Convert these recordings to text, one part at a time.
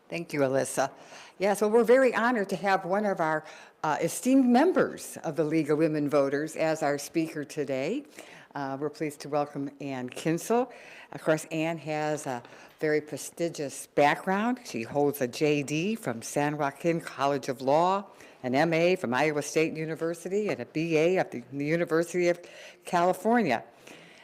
Thank you, Alyssa. Yeah, so we're very honored to have one of our esteemed members of the League of Women Voters as our speaker today. We're pleased to welcome Ann Kinzel. Of course, Ann has a very prestigious background. She holds a JD from San Joaquin College of Law, an MA from Iowa State University, and a BA at the University of California.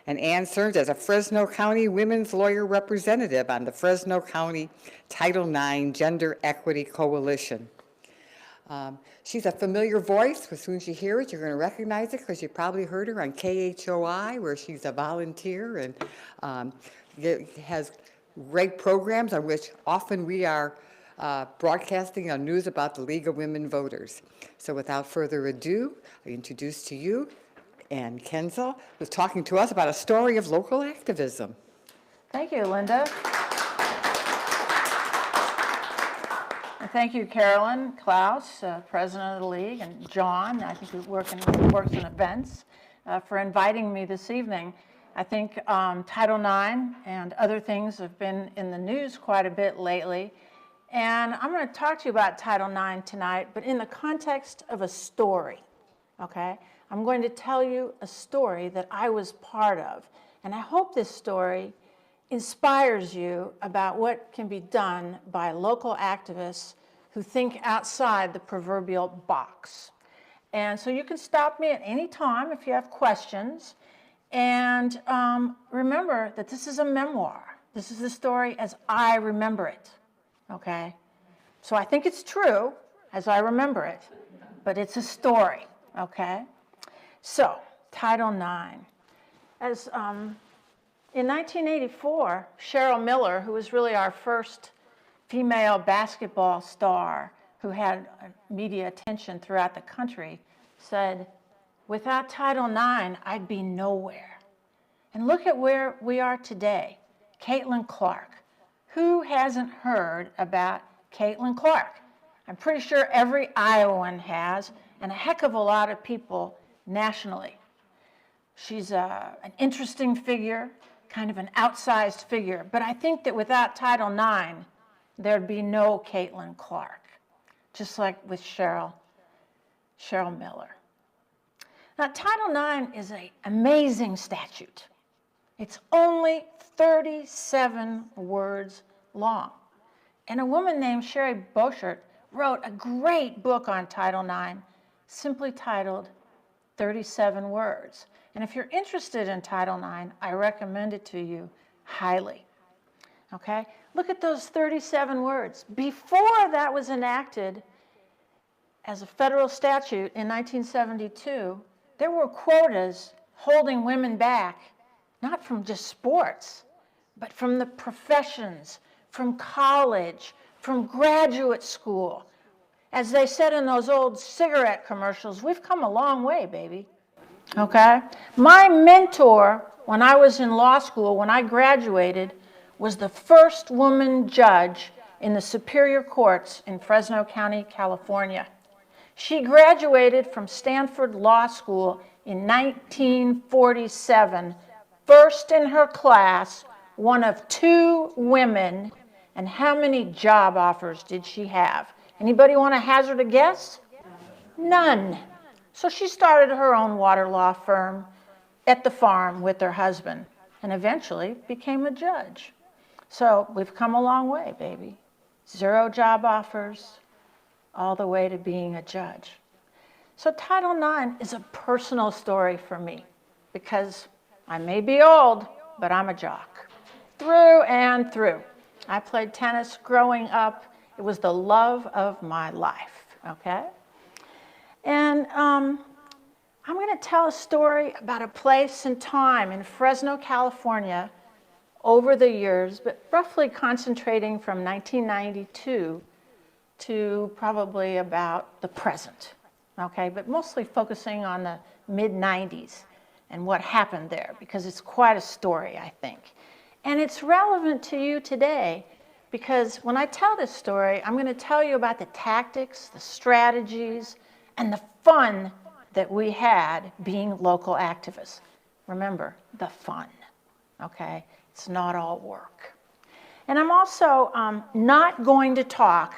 And Ann served as a Fresno County Women's Lawyer Representative on the Fresno County Title IX Gender Equity Coalition. She's a familiar voice. As soon as you hear it, you're going to recognize it because you probably heard her on KHOI, where she's a volunteer and has great programs on which often we are broadcasting on news about the League of Women Voters. So without further ado, I introduce to you Ann Kinzel, who's talking to us about a story of local activism. Thank you, Linda. And thank you, Carolyn Klaus, President of the League, and John, I think who works in events, for inviting me this evening. I think Title IX and other things have been in the news quite a bit lately. And I'm going to talk to you about Title IX tonight, but in the context of a story, okay? I'm going to tell you a story that I was part of. And I hope this story inspires you about what can be done by local activists who think outside the proverbial box. And so you can stop me at any time if you have questions. And remember that this is a memoir. This is the story as I remember it, okay? So I think it's true as I remember it, but it's a story, okay? So, Title IX. As in 1984, Cheryl Miller, who was really our first female basketball star who had media attention throughout the country, said, "Without Title IX, I'd be nowhere." And look at where we are today. Caitlin Clark. Who hasn't heard about Caitlin Clark? I'm pretty sure every Iowan has, and a heck of a lot of people nationally. She's an interesting figure, kind of an outsized figure, but I think that without Title IX, there'd be no Caitlin Clark, just like with Cheryl Miller. Now, Title IX is an amazing statute. It's only 37 words long. And a woman named Sherry Boschert wrote a great book on Title IX, simply titled 37 words. And if you're interested in Title IX, I recommend it to you highly. Okay? Look at those 37 words. Before that was enacted as a federal statute in 1972, there were quotas holding women back, not from just sports, but from the professions, from college, from graduate school. As they said in those old cigarette commercials, we've come a long way, baby. Okay? My mentor, when I was in law school, when I graduated, was the first woman judge in the Superior Courts in Fresno County, California. She graduated from Stanford Law School in 1947, first in her class, one of 2 women. And how many job offers did she have? Anybody want to hazard a guess? None. So she started her own water law firm at the farm with her husband and eventually became a judge. So we've come a long way, baby. 0 job offers, all the way to being a judge. So Title IX is a personal story for me because I may be old, but I'm a jock. Through and through. I played tennis growing up. It was the love of my life, okay? And I'm going to tell a story about a place and time in Fresno, California over the years, but roughly concentrating from 1992 to probably about the present, okay? But mostly focusing on the mid-90s and what happened there, because it's quite a story, I think. And it's relevant to you today because when I tell this story, I'm going to tell you about the tactics, the strategies, and the fun that we had being local activists. Remember, the fun, okay? It's not all work. And I'm also not going to talk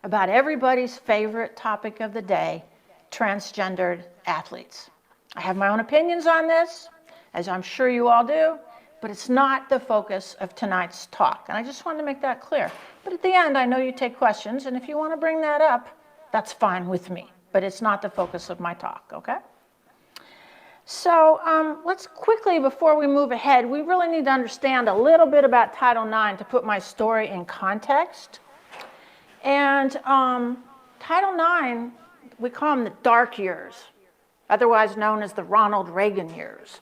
about everybody's favorite topic of the day, transgendered athletes. I have my own opinions on this, as I'm sure you all do, but it's not the focus of tonight's talk. And I just wanted to make that clear. But at the end, I know you take questions, and if you want to bring that up, that's fine with me. But it's not the focus of my talk, okay? So let's quickly, before we move ahead, we really need to understand a little bit about Title IX to put my story in context. And Title IX, we call them the dark years, otherwise known as the Ronald Reagan years.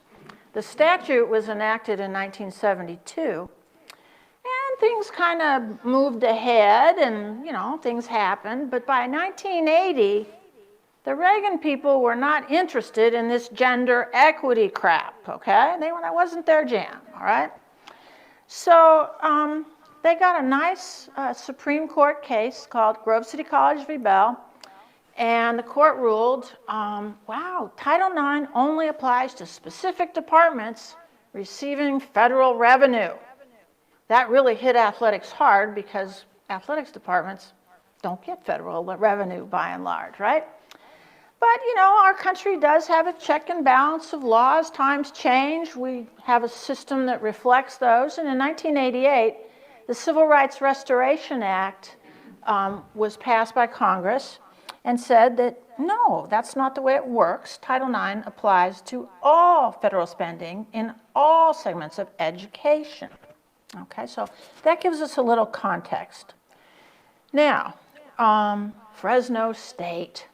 The statute was enacted in 1972, and things kind of moved ahead, and things happened. But by 1980, the Reagan people were not interested in this gender equity crap, okay? That wasn't their jam, all right? So they got a nice Supreme Court case called Grove City College v. Bell, and the court ruled, wow, Title IX only applies to specific departments receiving federal revenue. That really hit athletics hard because athletics departments don't get federal revenue by and large, right? But, our country does have a check and balance of laws. Times change. We have a system that reflects those. And in 1988, the Civil Rights Restoration Act was passed by Congress and said that, no, that's not the way it works. Title IX applies to all federal spending in all segments of education. Okay, so that gives us a little context. Now, Fresno State.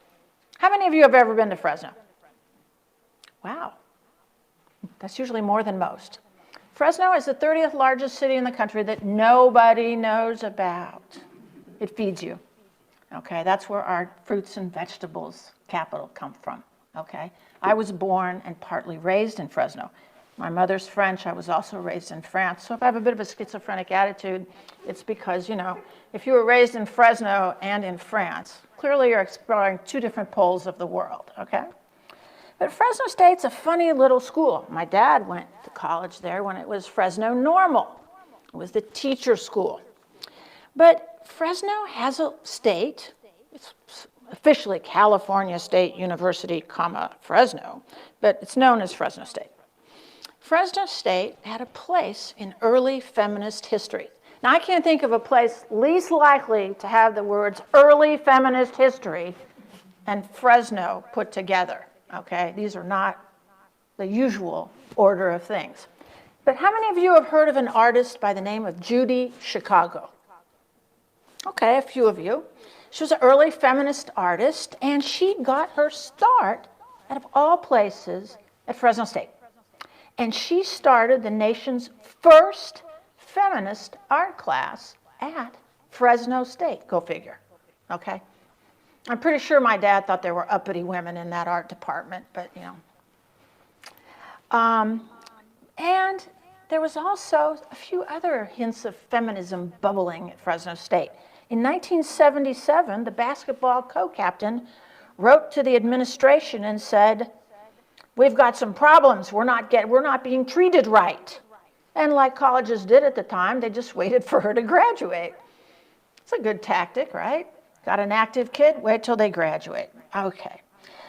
How many of you have ever been to Fresno? Wow, that's usually more than most. Fresno is the 30th largest city in the country that nobody knows about. It feeds you, okay? That's where our fruits and vegetables capital come from, okay? I was born and partly raised in Fresno. My mother's French. I was also raised in France. So if I have a bit of a schizophrenic attitude, it's because, if you were raised in Fresno and in France, clearly you're exploring two different poles of the world, okay? But Fresno State's a funny little school. My dad went to college there when it was Fresno Normal. It was the teacher school. But Fresno has a state. It's officially California State University, Fresno, but it's known as Fresno State. Fresno State had a place in early feminist history. Now, I can't think of a place least likely to have the words early feminist history and Fresno put together, okay? These are not the usual order of things. But how many of you have heard of an artist by the name of Judy Chicago? Okay, a few of you. She was an early feminist artist, and she got her start, out of all places, at Fresno State. And she started the nation's first feminist art class at Fresno State. Go figure, okay? I'm pretty sure my dad thought there were uppity women in that art department, but and there was also a few other hints of feminism bubbling at Fresno State. In 1977, the basketball co-captain wrote to the administration and said, "We've got some problems. We're not being treated right." And like colleges did at the time, they just waited for her to graduate. It's a good tactic, right? Got an active kid? Wait till they graduate. Okay.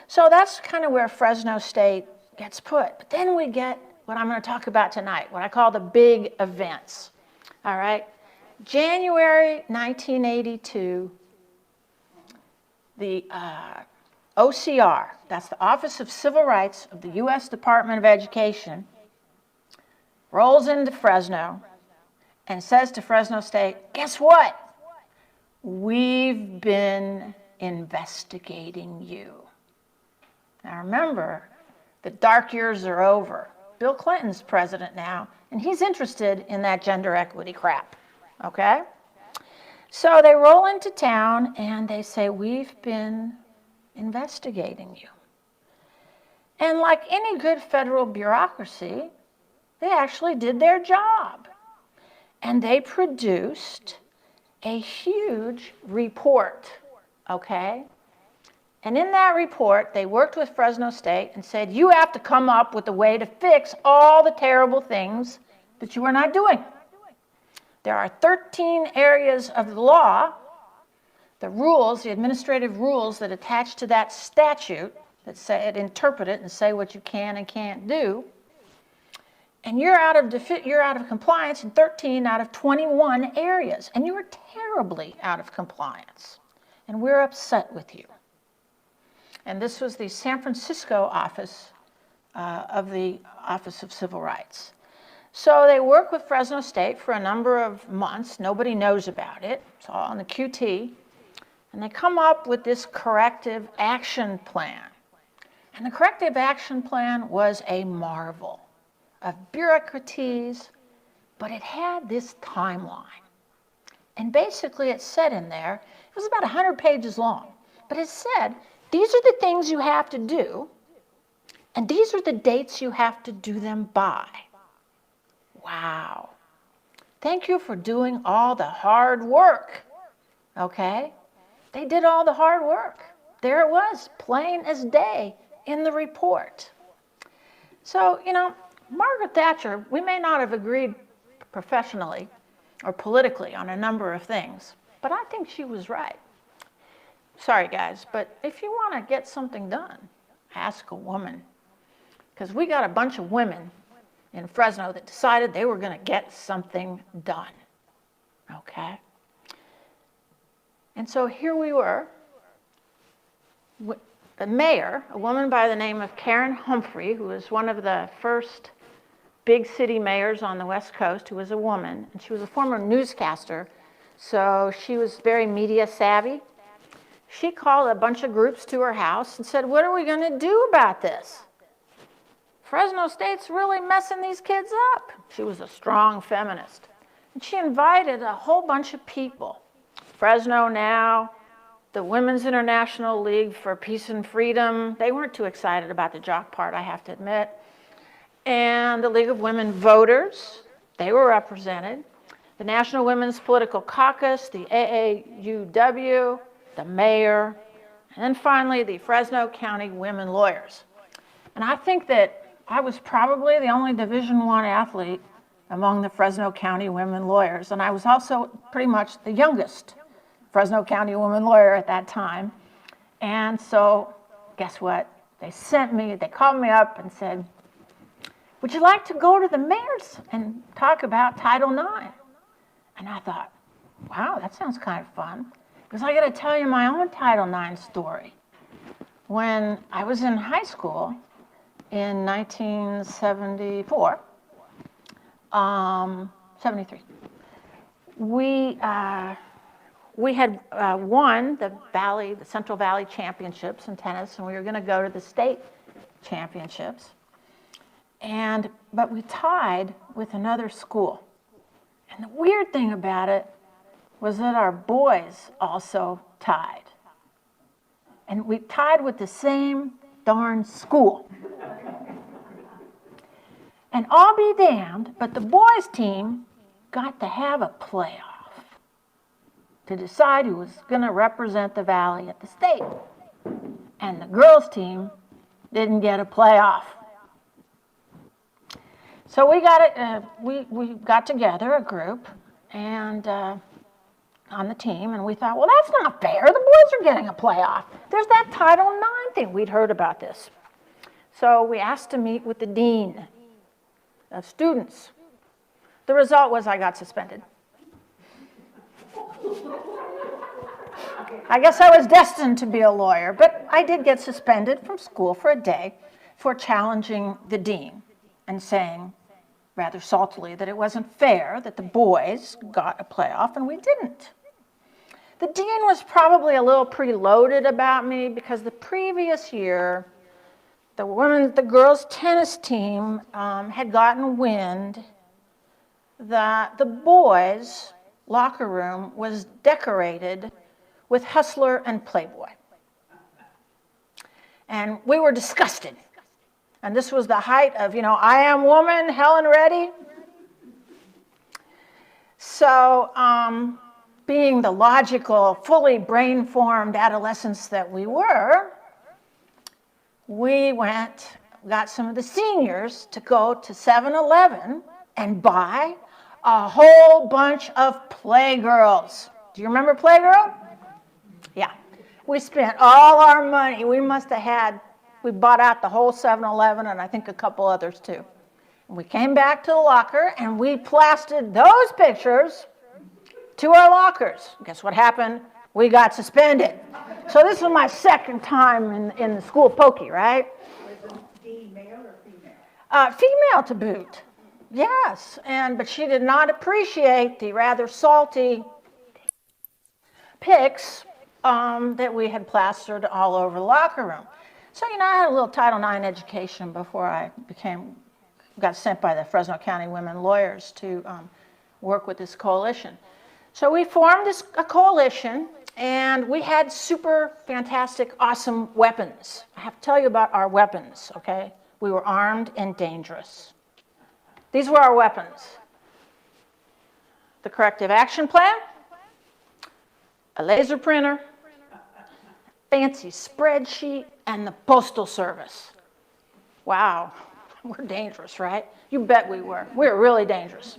So that's kind of where Fresno State gets put. But then we get what I'm going to talk about tonight, what I call the big events. All right? January 1982, the OCR, that's the Office of Civil Rights of the U.S. Department of Education, rolls into Fresno and says to Fresno State, guess what? We've been investigating you. Now remember, the dark years are over. Bill Clinton's president now, and he's interested in that gender equity crap, okay? So they roll into town and they say, we've been investigating you. And like any good federal bureaucracy, they actually did their job. And they produced a huge report, okay? And in that report, they worked with Fresno State and said, you have to come up with a way to fix all the terrible things that you are not doing. There are 13 areas of the law, the rules, the administrative rules that attach to that statute that say it, interpret it and say what you can and can't do. And you're out of compliance in 13 out of 21 areas, and you are terribly out of compliance. And we're upset with you. And this was the San Francisco office of the Office of Civil Rights. So they work with Fresno State for a number of months. Nobody knows about it. It's all on the QT. And they come up with this corrective action plan. And the corrective action plan was a marvel of bureaucraties, but it had this timeline. And basically it said in there, it was about 100 pages long, but it said, these are the things you have to do, and these are the dates you have to do them by. Wow. Thank you for doing all the hard work, okay? They did all the hard work. There it was, plain as day in the report. So, you know, Margaret Thatcher, we may not have agreed professionally or politically on a number of things, but I think she was right. Sorry, guys, but if you want to get something done, ask a woman. Because we got a bunch of women in Fresno that decided they were going to get something done. Okay? And so here we were. The mayor, a woman by the name of Karen Humphrey, who was one of the first big city mayors on the West Coast, who was a woman, and she was a former newscaster, so she was very media savvy. She called a bunch of groups to her house and said, what are we going to do about this? Fresno State's really messing these kids up. She was a strong feminist. And she invited a whole bunch of people. Fresno Now, the Women's International League for Peace and Freedom. They weren't too excited about the jock part, I have to admit. And the League of Women Voters, they were represented. The National Women's Political Caucus, the AAUW, the mayor, and then finally the Fresno County Women Lawyers. And I think that I was probably the only Division I athlete among the Fresno County Women Lawyers, and I was also pretty much the youngest Fresno County woman lawyer at that time. And so, guess what? They called me up and said, would you like to go to the mayor's and talk about Title IX? And I thought, wow, that sounds kind of fun. Because I got to tell you my own Title IX story. When I was in high school in 1974, 73, we had won the Central Valley Championships in tennis, and we were going to go to the state championships. But we tied with another school. And the weird thing about it was that our boys also tied. And we tied with the same darn school. And I'll be damned, but the boys' team got to have a playoff to decide who was going to represent the Valley at the state. And the girls' team didn't get a playoff. So we got together, a group, and on the team, and we thought, well, that's not fair. The boys are getting a playoff. There's that Title IX thing. We'd heard about this. So we asked to meet with the dean of students. The result was I got suspended. I guess I was destined to be a lawyer, but I did get suspended from school for a day for challenging the dean and saying, rather saltily, that it wasn't fair that the boys got a playoff and we didn't. The dean was probably a little preloaded about me because the previous year, the girls' tennis team had gotten wind that the boys' locker room was decorated with Hustler and Playboy. And we were disgusted. And this was the height of, I am woman, Helen Reddy. So, being the logical, fully brain-formed adolescents that we were, we got some of the seniors to go to 7-Eleven and buy a whole bunch of Playgirls. Do you remember Playgirl? Yeah. We spent all our money. We bought out the whole 7-Eleven and I think a couple others too. And we came back to the locker and we plastered those pictures to our lockers. Guess what happened? We got suspended. So this was my second time in the school pokey, right? Was it female or female? Female to boot. Yes, but she did not appreciate the rather salty pics that we had plastered all over the locker room. So, I had a little Title IX education before I got sent by the Fresno County women lawyers to work with this coalition. So we formed a coalition, and we had super fantastic, awesome weapons. I have to tell you about our weapons, okay? We were armed and dangerous. These were our weapons. The corrective action plan, a laser printer, fancy spreadsheet, and the postal service. Wow, we're dangerous, right? You bet we were. We were really dangerous.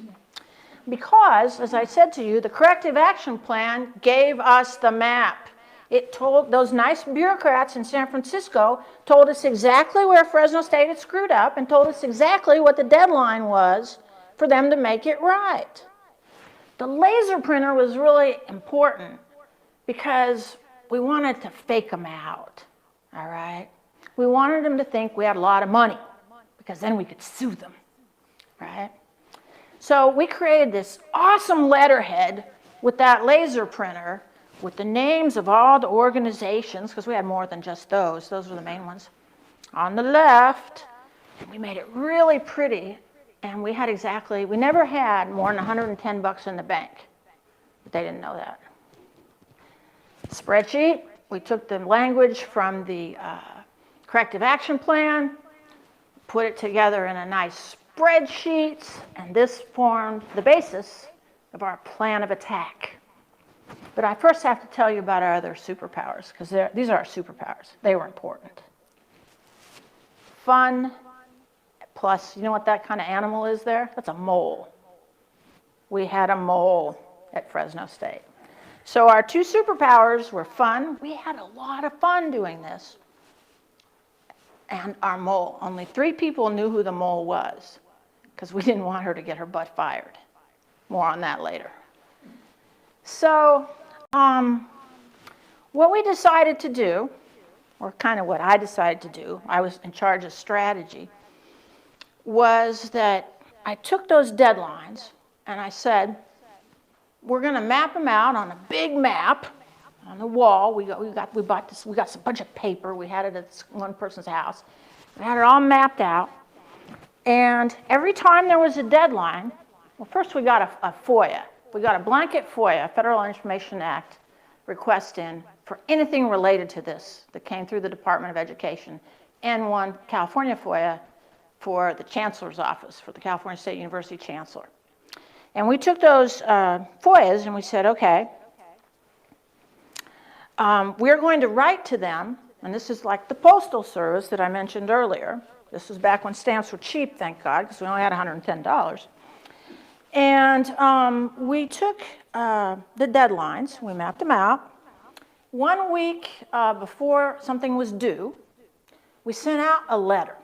Because, as I said to you, the corrective action plan gave us the map. It told those nice bureaucrats in San Francisco, told us exactly where Fresno State had screwed up and told us exactly what the deadline was for them to make it right. The laser printer was really important because we wanted to fake them out, all right? We wanted them to think we had a lot of money because then we could sue them, right? So we created this awesome letterhead with that laser printer with the names of all the organizations, because we had more than just those. Those were the main ones. On the left, and we made it really pretty, and we never had more than $110 in the bank, but they didn't know that. Spreadsheet, we took the language from the corrective action plan, put it together in a nice spreadsheet, and this formed the basis of our plan of attack. But I first have to tell you about our other superpowers, because these are our superpowers. They were important. Fun, plus, you know what that kind of animal is there? That's a mole. We had a mole at Fresno State. So our two superpowers were fun. We had a lot of fun doing this. And our mole. Only 3 people knew who the mole was, because we didn't want her to get her butt fired. More on that later. So what we decided to do, or kind of what I decided to do, I was in charge of strategy, was that I took those deadlines and I said, we're going to map them out on a big map on the wall. We got a bunch of paper. We had it at one person's house. We had it all mapped out. And every time there was a deadline, well, first we got a FOIA. We got a blanket FOIA, Federal Information Act, request in for anything related to this that came through the Department of Education, and one California FOIA for the Chancellor's Office, for the California State University Chancellor. And we took those FOIAs and we said, okay, we're going to write to them, and this is like the Postal Service that I mentioned earlier. This was back when stamps were cheap, thank God, because we only had $110. And we took the deadlines, we mapped them out. 1 week before something was due, we sent out a letter.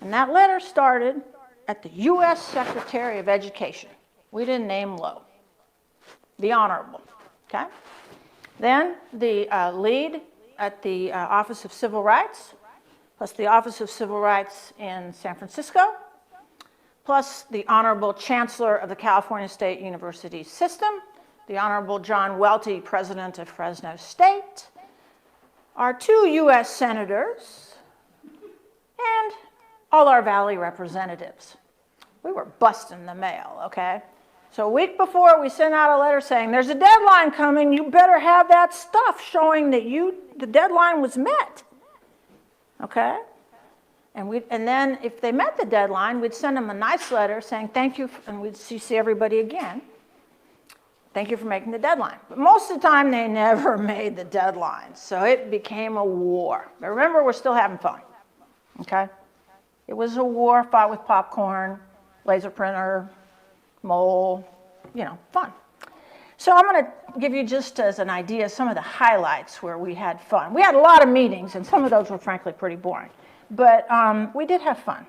And that letter started at the U.S. Secretary of Education. We didn't name low. The Honorable, okay? Then the lead at the Office of Civil Rights, plus the Office of Civil Rights in San Francisco, plus the Honorable Chancellor of the California State University System, the Honorable John Welty, President of Fresno State, our 2 U.S. senators, and all our Valley representatives. We were busting the mail, okay? So a week before, we sent out a letter saying, there's a deadline coming, you better have that stuff showing that the deadline was met, okay? And then if they met the deadline, we'd send them a nice letter saying thank you, and we'd see everybody again. Thank you for making the deadline. But most of the time, they never made the deadline, so it became a war. But remember, we're still having fun, okay? It was a war fought with popcorn, laser printer, mole, fun. So I'm going to give you just as an idea some of the highlights where we had fun. We had a lot of meetings, and some of those were frankly pretty boring. But we did have fun.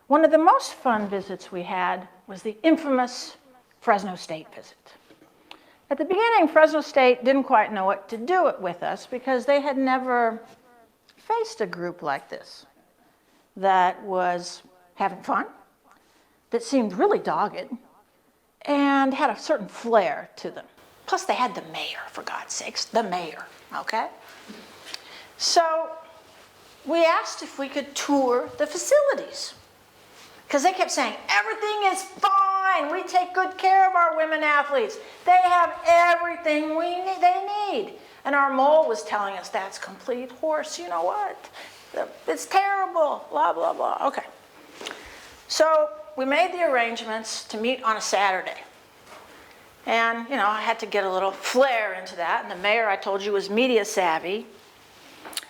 One of the most fun visits we had was the infamous Fresno State visit. At the beginning, Fresno State didn't quite know what to do with us because they had never faced a group like this that was having fun, that seemed really dogged, and had a certain flair to them. Plus, they had the mayor, for God's sakes, the mayor, okay? So we asked if we could tour the facilities, because they kept saying, everything is fine. We take good care of our women athletes. They have everything they need. And our mole was telling us, that's complete horse. You know what? It's terrible, blah, blah, blah. Okay. So we made the arrangements to meet on a Saturday. And, I had to get a little flair into that. And the mayor, I told you, was media savvy.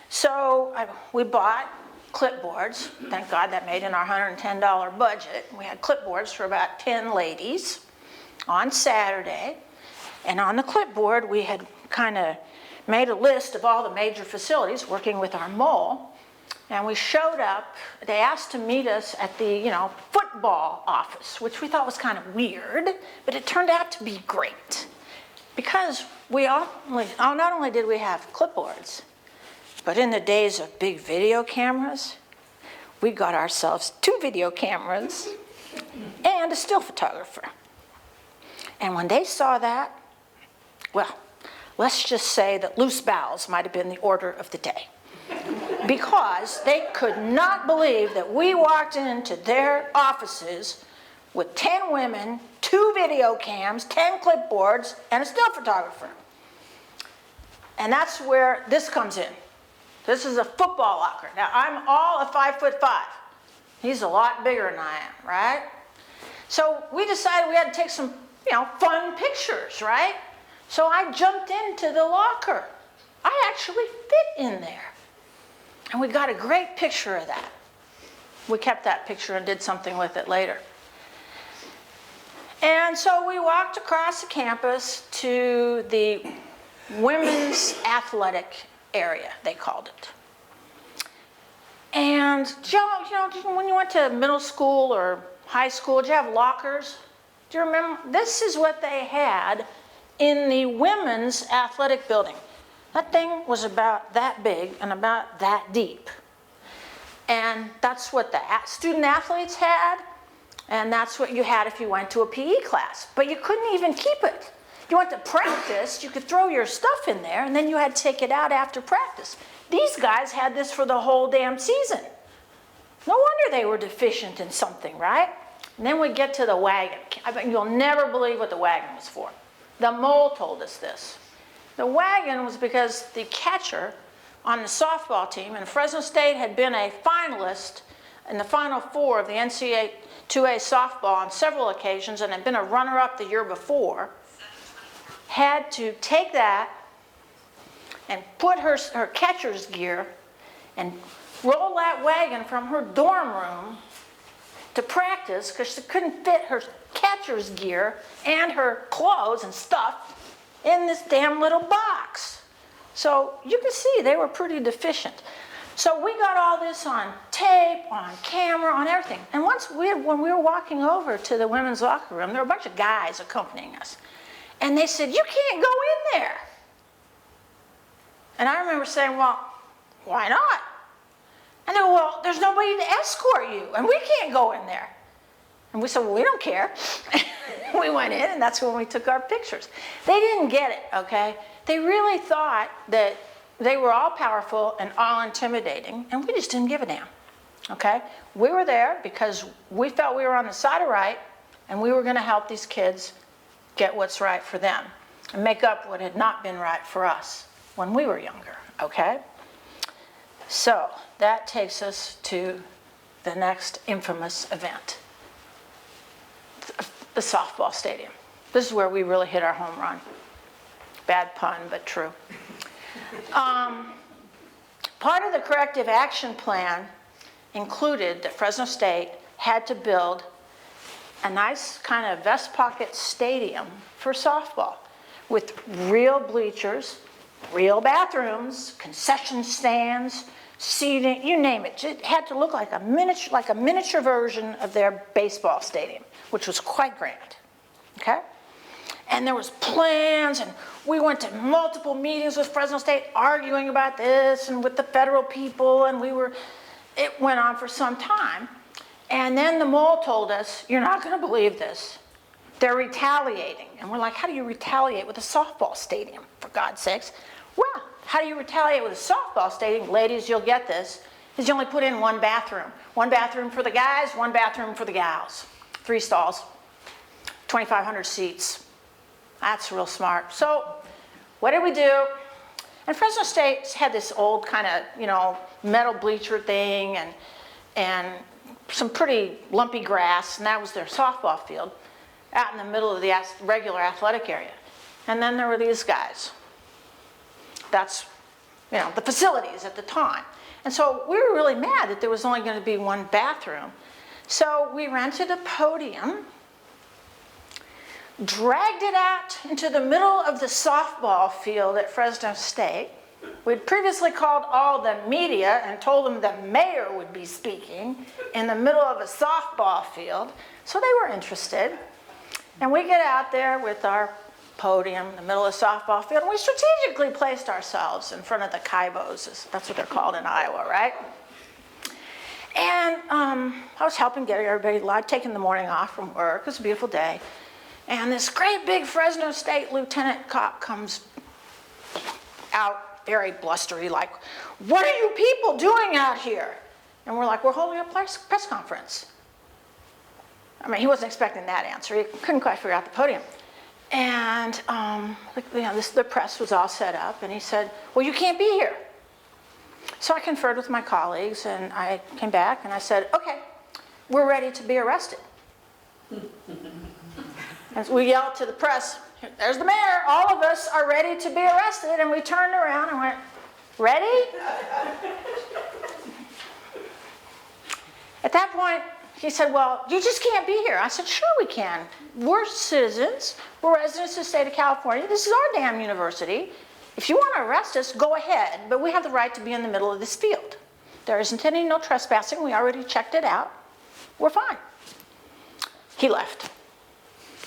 So we bought clipboards. Thank God that made in our $110 budget. We had clipboards for about 10 ladies on Saturday. And on the clipboard, we had kind of made a list of all the major facilities working with our mole. And we showed up. They asked to meet us at the, football office, which we thought was kind of weird, but it turned out to be great. Because not only did we have clipboards, but in the days of big video cameras, we got ourselves 2 video cameras and a still photographer. And when they saw that, well, let's just say that loose bowels might have been the order of the day. Because they could not believe that we walked into their offices with 10 women, 2 video cams, 10 clipboards, and a still photographer. And that's where this comes in. This is a football locker. Now, I'm all of 5'5". He's a lot bigger than I am, right? So we decided we had to take some, fun pictures, right? So I jumped into the locker. I actually fit in there. And we got a great picture of that. We kept that picture and did something with it later. And so we walked across the campus to the women's athletic area, they called it. And when you went to middle school or high school, did you have lockers? Do you remember? This is what they had in the women's athletic building. That thing was about that big and about that deep. And that's what the student athletes had, and that's what you had if you went to a PE class. But you couldn't even keep it. You went to practice, you could throw your stuff in there, and then you had to take it out after practice. These guys had this for the whole damn season. No wonder they were deficient in something, right? And then we get to the wagon. I bet you'll never believe what the wagon was for. The mole told us this. The wagon was because the catcher on the softball team, and Fresno State had been a finalist in the Final Four of the NCAA 2A softball on several occasions and had been a runner-up the year before, had to take that and put her catcher's gear and roll that wagon from her dorm room to practice because she couldn't fit her catcher's gear and her clothes and stuff in this damn little box. So you can see they were pretty deficient. So we got all this on tape, on camera, on everything. And when we were walking over to the women's locker room, there were a bunch of guys accompanying us. And they said, you can't go in there. And I remember saying, well, why not? And they go, well, there's nobody to escort you, and we can't go in there. And we said, well, we don't care. We went in, and that's when we took our pictures. They didn't get it, okay? They really thought that they were all powerful and all intimidating, and we just didn't give a damn, okay? We were there because we felt we were on the side of right, and we were going to help these kids get what's right for them and make up what had not been right for us when we were younger, okay? So that takes us to the next infamous event, the softball stadium. This is where we really hit our home run. Bad pun, but true. Part of the corrective action plan included that Fresno State had to build a nice kind of vest pocket stadium for softball with real bleachers, real bathrooms, concession stands, seating, you name it. It had to look like a miniature version of their baseball stadium, which was quite grand, okay? And there was plans, and we went to multiple meetings with Fresno State arguing about this and with the federal people, and it went on for some time. And then the mole told us, you're not gonna believe this. They're retaliating. And we're like, how do you retaliate with a softball stadium, for God's sakes? Well, how do you retaliate with a softball stadium? Ladies, you'll get this, is you only put in one bathroom. One bathroom for the guys, one bathroom for the gals. 3 stalls, 2,500 seats. That's real smart. So what did we do? And Fresno State had this old kind of, metal bleacher thing and some pretty lumpy grass, and that was their softball field out in the middle of the regular athletic area. And then there were these guys. That's, the facilities at the time. And so we were really mad that there was only going to be one bathroom. So we rented a podium, dragged it out into the middle of the softball field at Fresno State. We'd previously called all the media and told them the mayor would be speaking in the middle of a softball field. So they were interested. And we get out there with our podium in the middle of the softball field, and we strategically placed ourselves in front of the Kaibos. That's what they're called in Iowa, right? And I was helping get everybody live, taking the morning off from work. It was a beautiful day. And this great big Fresno State lieutenant cop comes out very blustery, like, what are you people doing out here? And we're like, we're holding a press conference. I mean, he wasn't expecting that answer. He couldn't quite figure out the podium. And the press was all set up, and he said, well, you can't be here. So I conferred with my colleagues, and I came back, and I said, okay, we're ready to be arrested. And we yelled to the press, there's the mayor, all of us are ready to be arrested. And we turned around and went, ready? At that point, he said, well, you just can't be here. I said, sure we can. We're citizens. We're residents of the state of California. This is our damn university. If you want to arrest us, go ahead. But we have the right to be in the middle of this field. There isn't any no trespassing. We already checked it out. We're fine. He left.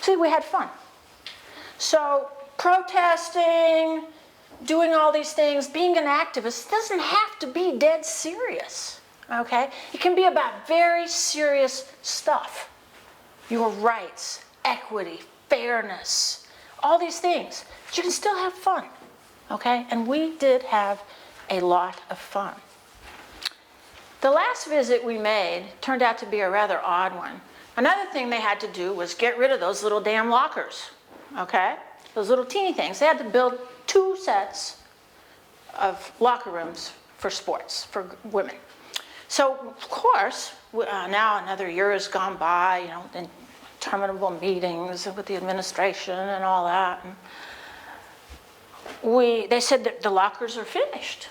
See, we had fun. So protesting, doing all these things, being an activist doesn't have to be dead serious. Okay? It can be about very serious stuff. Your rights, equity, fairness, all these things. But you can still have fun. Okay? And we did have a lot of fun. The last visit we made turned out to be a rather odd one. Another thing they had to do was get rid of those little damn lockers. Okay? Those little teeny things. They had to build 2 sets of locker rooms for sports, for women. So, of course, now another year has gone by, interminable meetings with the administration and all that. And they said that the lockers are finished.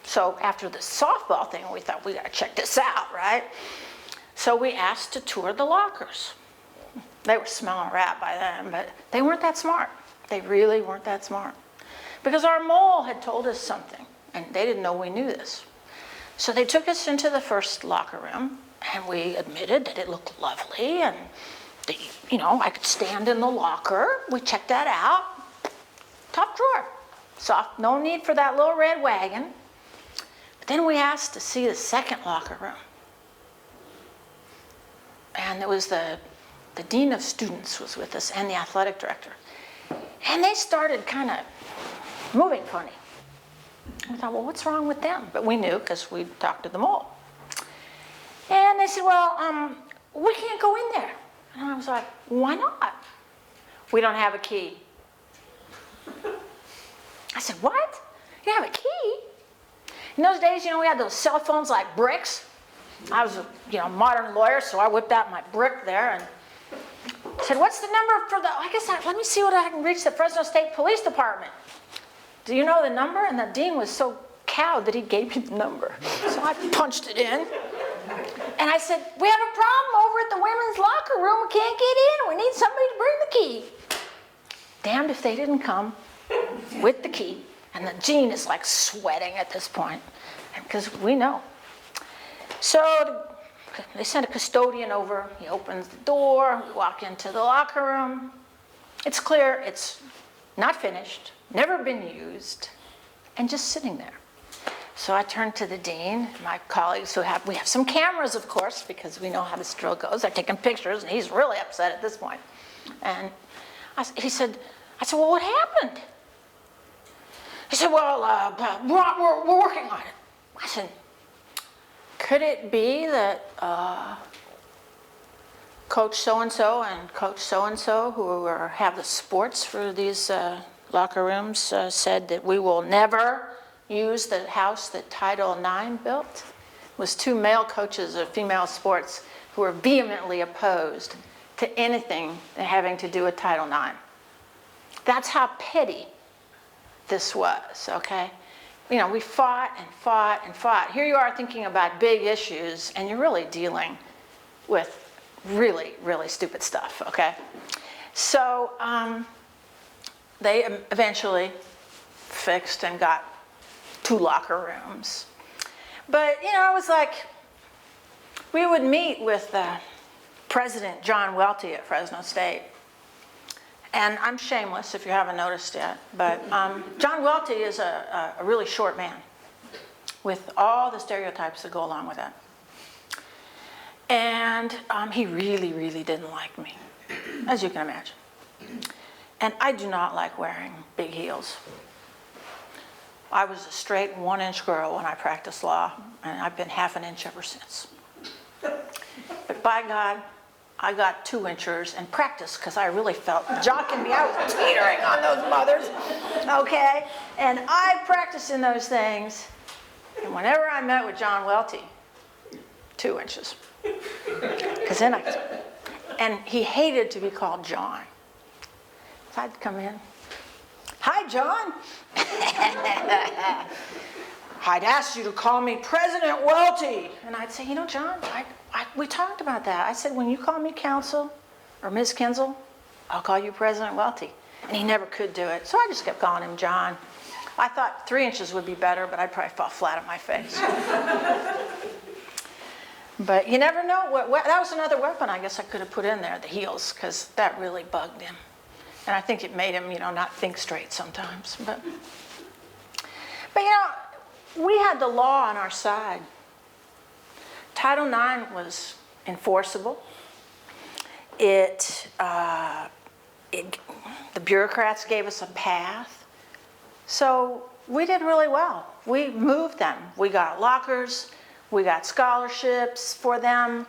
So after the softball thing, we thought, we got to check this out, right? So we asked to tour the lockers. They were smelling rat by then, but they weren't that smart. They really weren't that smart. Because our mole had told us something, and they didn't know we knew this. So they took us into the first locker room, and we admitted that it looked lovely, and I could stand in the locker. We checked that out. Top drawer. Soft, no need for that little red wagon. But then we asked to see the second locker room. And it was the dean of students was with us and the athletic director. And they started kind of moving funny. We thought, well, what's wrong with them? But we knew because we talked to them all. And they said, well, we can't go in there. And I was like, why not? We don't have a key. I said, what? You have a key? In those days, we had those cell phones like bricks. I was a modern lawyer, so I whipped out my brick there and said, what's the number for let me see what I can reach the Fresno State Police Department. Do you know the number? And the dean was so cowed that he gave me the number. So I punched it in. And I said, we have a problem over at the women's locker room. We can't get in. We need somebody to bring the key. Damned if they didn't come with the key. And then Jean is like sweating at this point, because we know. So they sent a custodian over. He opens the door. We walk into the locker room. It's clear it's not finished, never been used, and just sitting there. So I turned to the dean, my colleagues we have some cameras, of course, because we know how this drill goes. They're taking pictures, and he's really upset at this point. And I said, well, what happened? He said, well, we're working on it. I said, could it be that Coach so-and-so and Coach so-and-so, who have the sports for these locker rooms, said that we will never use the house that Title IX built? It was two male coaches of female sports who were vehemently opposed to anything having to do with Title IX. That's how petty this was, okay? You know, we fought and fought and fought. Here you are thinking about big issues, and you're really dealing with really, really stupid stuff, okay? So they eventually fixed and got 2 locker rooms. But, you know, it was like, we would meet with President John Welty at Fresno State. And I'm shameless if you haven't noticed yet, but John Welty is a really short man with all the stereotypes that go along with that. And he really, really didn't like me, as you can imagine. And I do not like wearing big heels. I was a straight 1-inch girl when I practiced law, and I've been half an inch ever since. But by God, I got 2-inchers and practiced because I really felt jocking me. I was teetering on those mothers, okay? And I practiced in those things, and whenever I met with John Welty, 2 inches. Because then and he hated to be called John. So I'd come in, hi, John. I'd ask you to call me President Welty. And I'd say, you know, John, we talked about that. I said, when you call me Counsel or Ms. Kinzel, I'll call you President Welty. And he never could do it. So I just kept calling him John. I thought 3 inches would be better, but I'd probably fall flat on my face. But you never know. That was another weapon I guess I could have put in there, the heels, because that really bugged him. And I think it made him, you know, not think straight sometimes. But you know, we had the law on our side. Title IX was enforceable. The bureaucrats gave us a path. So we did really well. We moved them. We got lockers. We got scholarships for them.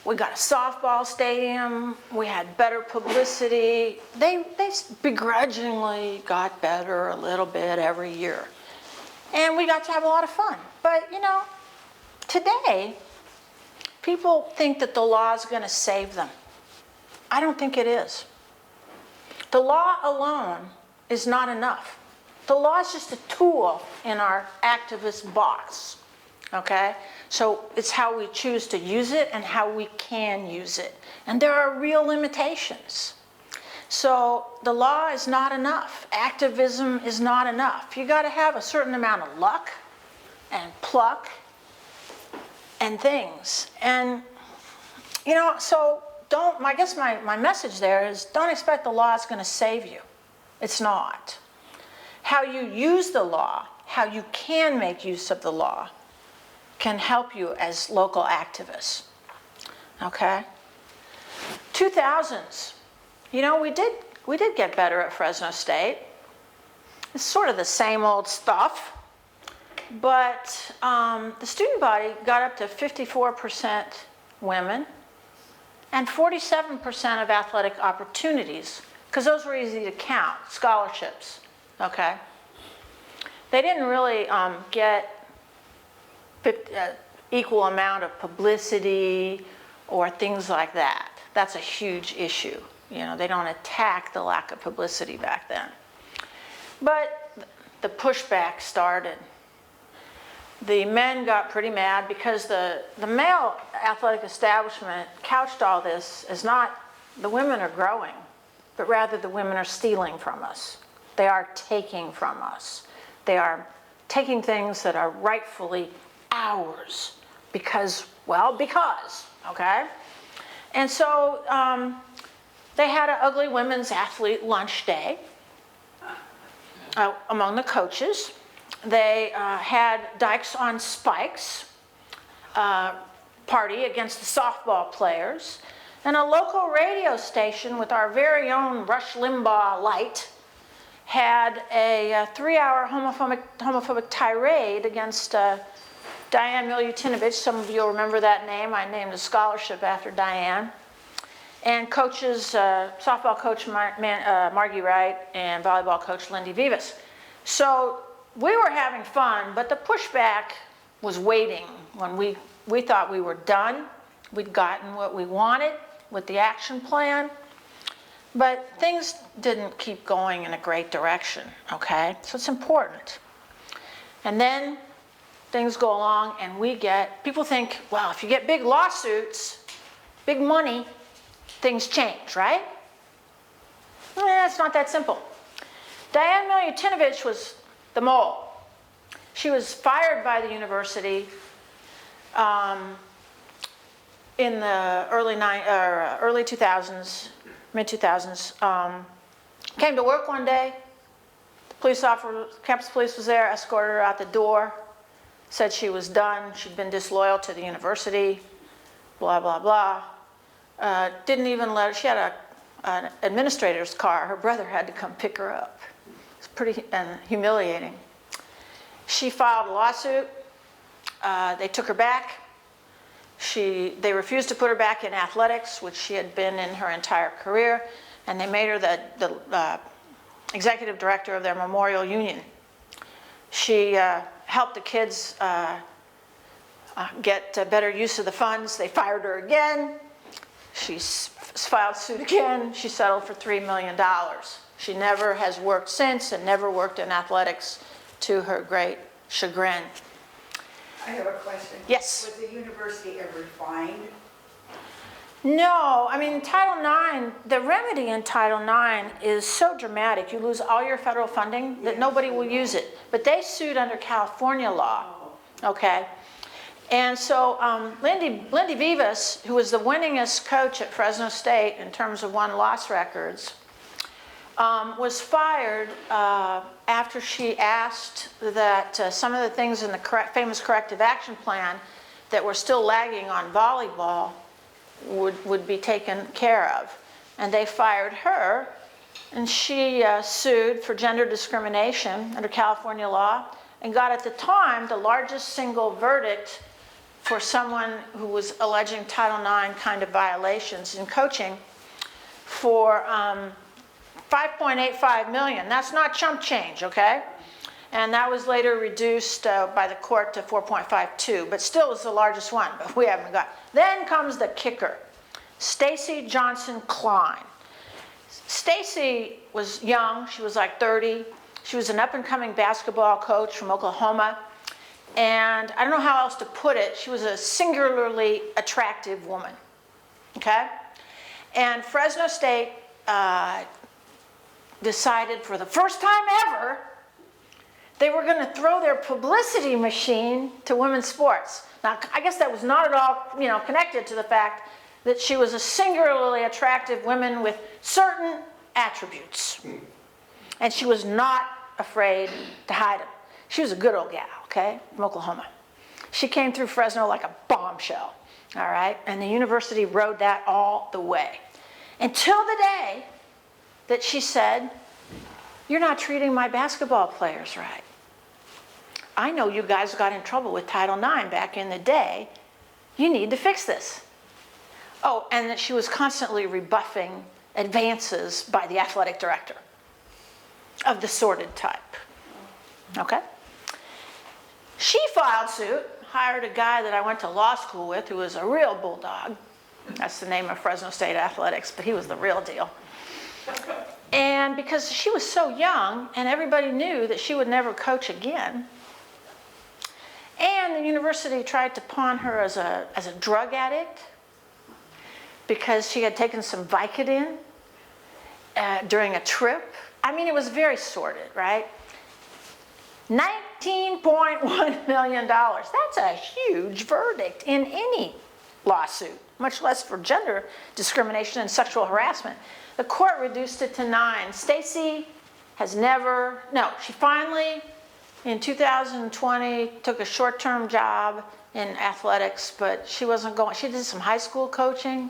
We got a softball stadium. We had better publicity. They begrudgingly got better a little bit every year. And we got to have a lot of fun. But, you know, today, people think that the law is going to save them. I don't think it is. The law alone is not enough. The law is just a tool in our activist box, okay? So it's how we choose to use it and how we can use it. And there are real limitations. So the law is not enough. Activism is not enough. You got to have a certain amount of luck and pluck and things. And, you know, so I guess my message there is don't expect the law is going to save you. It's not. How you use the law, how you can make use of the law, can help you as local activists, okay? 2000s, you know, we did get better at Fresno State. It's sort of the same old stuff, but the student body got up to 54% women and 47% of athletic opportunities, because those were easy to count, scholarships, okay? They didn't really get equal amount of publicity or things like that. That's a huge issue. You know, they don't attack the lack of publicity back then. But the pushback started. the men got pretty mad because the male athletic establishment couched all this as not the women are growing, but rather the women are stealing from us. They are taking from us. They are taking things that are rightfully ours because, okay? And so they had an ugly women's athlete lunch day among the coaches. They had Dykes on Spikes party against the softball players. And a local radio station with our very own Rush Limbaugh light had a 3-hour homophobic tirade against Diane Milutinovich. Some of you will remember that name. I named a scholarship after Diane. And coaches, softball coach Margie Wright and volleyball coach Lindy Vivas. So we were having fun, but the pushback was waiting when we thought we were done. We'd gotten what we wanted with the action plan, but things didn't keep going in a great direction, okay? So it's important. And then things go along and people think, well, if you get big lawsuits, big money, things change, right? It's not that simple. Diane Milutinovich was the mole. She was fired by the university in the early 2000s, mid-2000s. Came to work one day. The police officer, campus police was there, escorted her out the door, said she was done. She'd been disloyal to the university, blah, blah, blah. Didn't even let her, she had an administrator's car. Her brother had to come pick her up. It's pretty humiliating. She filed a lawsuit. They took her back. They refused to put her back in athletics, which she had been in her entire career, and they made her the executive director of their memorial union. She helped the kids get better use of the funds. They fired her again. She filed suit again. She settled for $3 million. She never has worked since and never worked in athletics, to her great chagrin. I have a question. Yes. Was the university ever fined? No, I mean, Title IX, the remedy in Title IX is so dramatic. You lose all your federal funding that nobody will use it. But they sued under California law, okay? And so Lindy Vivas, who was the winningest coach at Fresno State in terms of won-loss records, was fired after she asked that some of the things in the famous corrective action plan that were still lagging on volleyball would be taken care of. And they fired her, and she sued for gender discrimination under California law and got at the time the largest single verdict for someone who was alleging Title IX kind of violations in coaching for $5.85 million. That's not chump change, okay? And that was later reduced by the court to 4.52, but still was the largest one, but we haven't got. Then comes the kicker, Stacy Johnson Klein. Stacy was young, she was like 30. She was an up-and-coming basketball coach from Oklahoma. And I don't know how else to put it, she was a singularly attractive woman, okay? And Fresno State decided for the first time ever they were going to throw their publicity machine to women's sports. Now, I guess that was not at all, connected to the fact that she was a singularly attractive woman with certain attributes. And she was not afraid to hide them. She was a good old gal, okay, from Oklahoma. She came through Fresno like a bombshell, all right? And the university rode that all the way. Until the day that she said, "You're not treating my basketball players right. I know you guys got in trouble with Title IX back in the day. You need to fix this." Oh, and that she was constantly rebuffing advances by the athletic director of the sordid type, okay? She filed suit, hired a guy that I went to law school with who was a real bulldog. That's the name of Fresno State athletics, but he was the real deal. And because she was so young and everybody knew that she would never coach again, And the university tried to pawn her as a drug addict because she had taken some Vicodin during a trip. I mean, it was very sordid, right? $19.1 million. That's a huge verdict in any lawsuit, much less for gender discrimination and sexual harassment. The court reduced it to 9. Stacy has never, no, she finally, in 2020, took a short-term job in athletics, but she wasn't going, she did some high school coaching.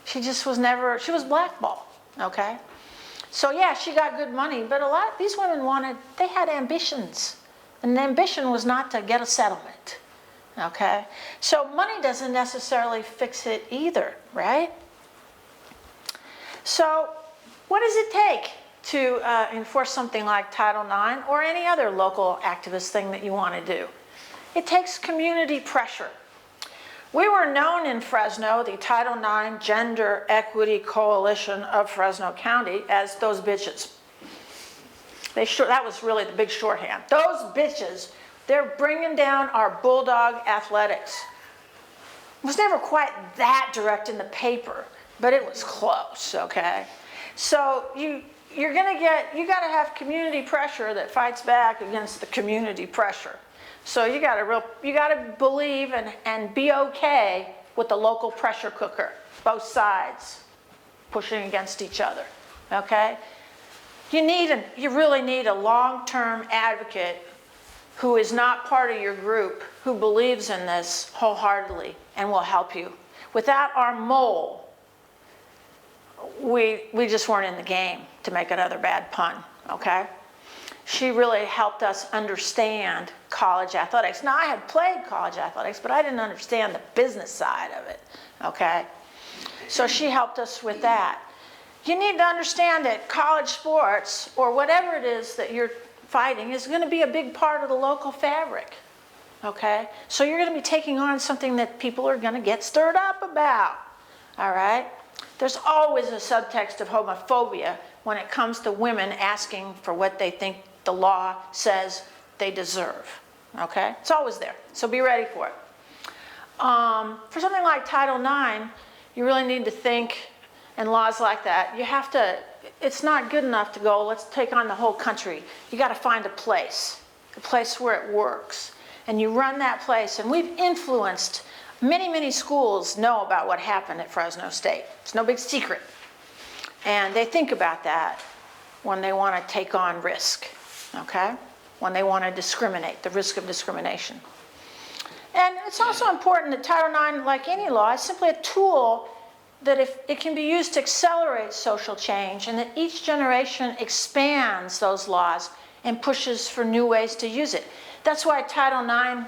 She just was never, she was blackballed, okay? So yeah, she got good money, but a lot, these women wanted, they had ambitions. And the ambition was not to get a settlement, okay? So money doesn't necessarily fix it either, right? So what does it take to enforce something like Title IX or any other local activist thing that you want to do? It takes community pressure. We were known in Fresno, the Title IX Gender Equity Coalition of Fresno County, as those bitches. That was really the big shorthand. Those bitches, they're bringing down our bulldog athletics. It was never quite that direct in the paper, but it was close, okay? So you got to have community pressure that fights back against the community pressure. So you got to believe and be okay with the local pressure cooker, both sides pushing against each other, okay? You really need a long-term advocate who is not part of your group, who believes in this wholeheartedly and will help you. Without our mole, we just weren't in the game, to make another bad pun, okay? She really helped us understand college athletics. Now, I had played college athletics, but I didn't understand the business side of it, okay? So she helped us with that. You need to understand that college sports, or whatever it is that you're fighting, is going to be a big part of the local fabric, okay? So you're going to be taking on something that people are going to get stirred up about, all right? There's always a subtext of homophobia when it comes to women asking for what they think the law says they deserve, okay? It's always there, so be ready for it. For something like Title IX, you really need to think, and laws like that, you have to, it's not good enough to go, let's take on the whole country. You got to find a place where it works. And you run that place, and we've influenced, many schools know about what happened at Fresno State. It's no big secret. And they think about that when they want to take on risk, okay? When they want to discriminate, the risk of discrimination. And it's also important that Title IX, like any law, is simply a tool that if it can be used to accelerate social change, and that each generation expands those laws and pushes for new ways to use it. That's why Title IX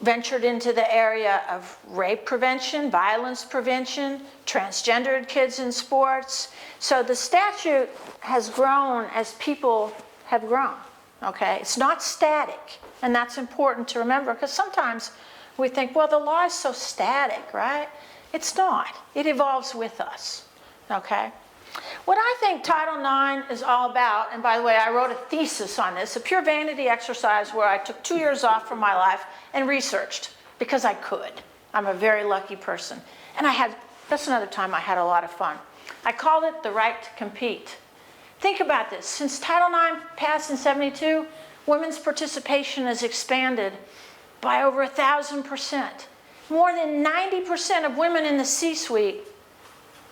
ventured into the area of rape prevention, violence prevention, transgendered kids in sports. So the statute has grown as people have grown, okay? It's not static, and that's important to remember, because sometimes we think, well, the law is so static, right? It's not. It evolves with us, okay? What I think Title IX is all about, and by the way, I wrote a thesis on this, a pure vanity exercise where I took 2 years off from my life and researched, because I could. I'm a very lucky person. And that's another time I had a lot of fun. I called it the right to compete. Think about this. Since Title IX passed in '72, women's participation has expanded by over 1,000%. More than 90% of women in the C-suite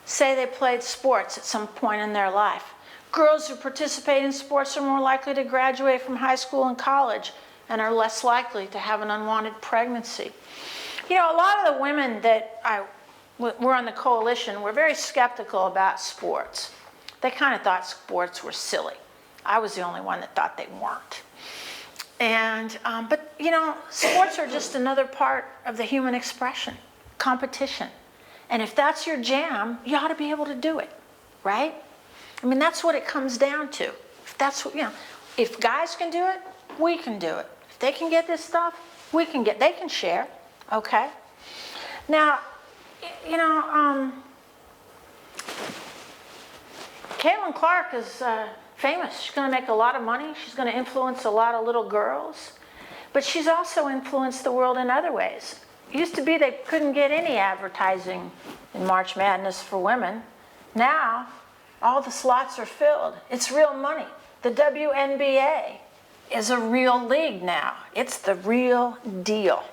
say they played sports at some point in their life. Girls who participate in sports are more likely to graduate from high school and college and are less likely to have an unwanted pregnancy. You know, a lot of the women that were on the coalition were very skeptical about sports. They kind of thought sports were silly. I was the only one that thought they weren't. And, but you know, sports are just another part of the human expression, competition. And if that's your jam, you ought to be able to do it, right? I mean, that's what it comes down to. If that's what, you know, if guys can do it, we can do it. If they can get this stuff, they can share, okay? Now, you know, Caitlin Clark is famous. She's going to make a lot of money. She's going to influence a lot of little girls. But she's also influenced the world in other ways. It used to be they couldn't get any advertising in March Madness for women. Now, all the slots are filled. It's real money. The WNBA is a real league now. It's the real deal.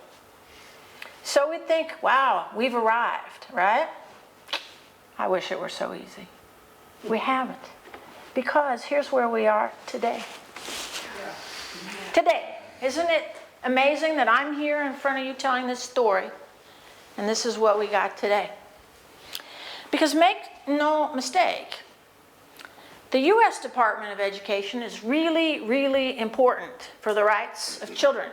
So we think, wow, we've arrived, right? I wish it were so easy. We haven't. Because here's where we are today. Today. Isn't it amazing that I'm here in front of you telling this story, and this is what we got today? Because make no mistake, the U.S. Department of Education is really, really important for the rights of children.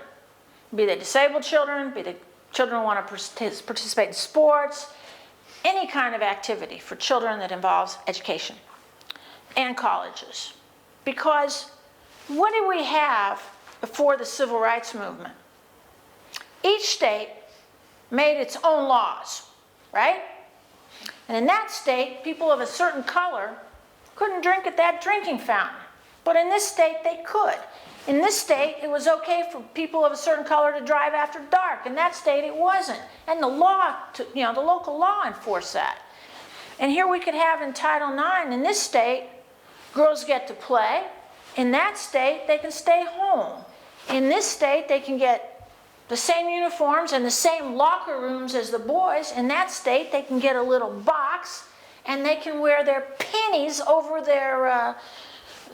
Be they disabled children, be they children who want to participate in sports, any kind of activity for children that involves education and colleges. Because what did we have before the civil rights movement? Each state made its own laws, right? And in that state, people of a certain color couldn't drink at that drinking fountain. But in this state, they could. In this state, it was okay for people of a certain color to drive after dark. In that state, it wasn't. And the law, the local law enforced that. And here we could have in Title IX, in this state, girls get to play. In that state, they can stay home. In this state, they can get the same uniforms and the same locker rooms as the boys. In that state, they can get a little box, and they can wear their panties over their